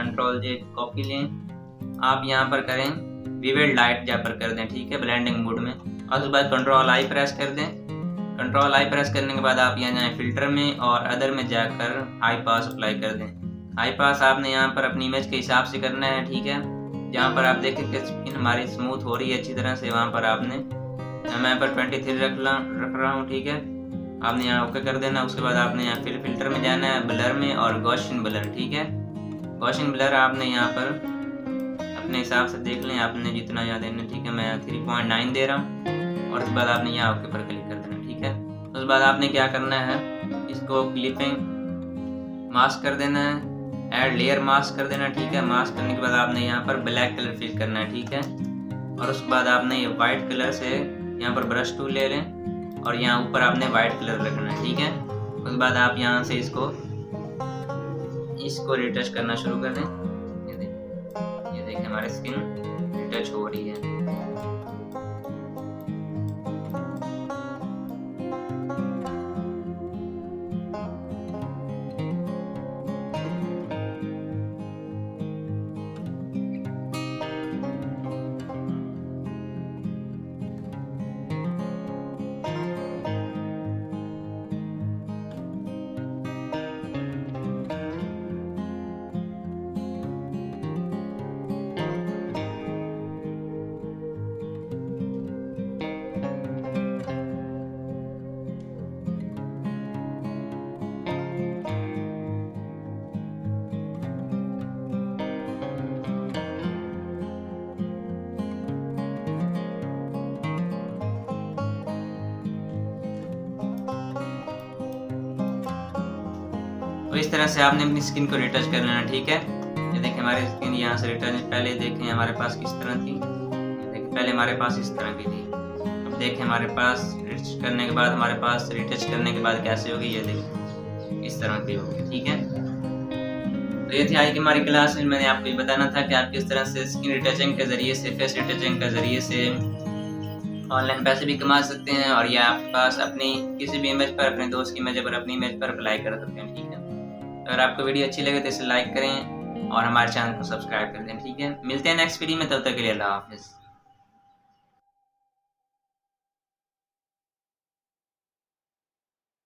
Control जे copy लें, आप यहाँ पर करें विविड लाइट जहाँ पर कर दें, ठीक है, ब्लेंडिंग मोड में, और उसके बाद कंट्रोल आई प्रेस कर दें। कंट्रोल आई प्रेस करने के बाद आप यहाँ जाएँ फिल्टर में और अदर में जाकर हाई पास अप्लाई कर दें। हाई पास आपने यहाँ पर अपनी इमेज के हिसाब से करना है, ठीक है। जहाँ पर आप देखें कि स्किन हमारी स्मूथ हो रही है अच्छी तरह से, वहाँ पर आपने, मैं यहाँ पर 23 रख रहा हूँ, ठीक है। आपने यहाँ ओके कर देना। उसके बाद आपने यहाँ फिर फिल्टर में जाना है, ब्लर में, और गॉसियन ब्लर, ठीक है। गॉसियन ब्लर आपने यहाँ पर अपने हिसाब से देख लें, आपने जितना यहाँ देना, ठीक है। मैं 3.9 दे रहा हूँ, और उसके बाद आपने यहाँ ओके पर क्लिक कर देना, ठीक है। उसके बाद आपने क्या करना है, इसको क्लिपिंग मास्क कर देना है, ऐड लेयर मास्क कर देना, ठीक है। मास्क करने के बाद आपने यहाँ पर ब्लैक कलर फिल करना है, ठीक है। और उसके बाद आपने ये वाइट कलर से यहाँ पर ब्रश टूल ले लें और यहाँ ऊपर आपने वाइट कलर रखना है, ठीक है। उसके बाद आप यहाँ से इसको रिटच करना शुरू कर दें। ये देखिए हमारी स्किन रिटच हो रही है। तो इस तरह से आपने अपनी स्किन को रिटच कर लेना, ठीक है। ये देखिए हमारी स्किन यहाँ से रिटच, पहले देखें हमारे पास किस तरह थी, देखिए पहले हमारे पास इस तरह की थी। अब देखें हमारे पास रिटच करने के बाद, हमारे पास रिटच करने के बाद कैसे होगी, ये देखिए इस तरह की होगी, ठीक है। तो ये थी आज की हमारी क्लास में मैंने आपको ये बताना था कि आप किस तरह से स्किन रिटचिंग के ज़रिए से, फेस रिटचिंग के ज़रिए से ऑनलाइन पैसे भी कमा सकते हैं, और या आपके पास अपनी किसी भी इमेज पर, अपने दोस्त की इमेज पर, अपनी इमेज पर अप्लाई कर सकते हैं, ठीक है। अगर आपको वीडियो अच्छी लगे तो इसे लाइक करें और हमारे चैनल को सब्सक्राइब कर दें, ठीक है। मिलते हैं नेक्स्ट वीडियो में, तब तक के लिए अल्लाह हाफिज़।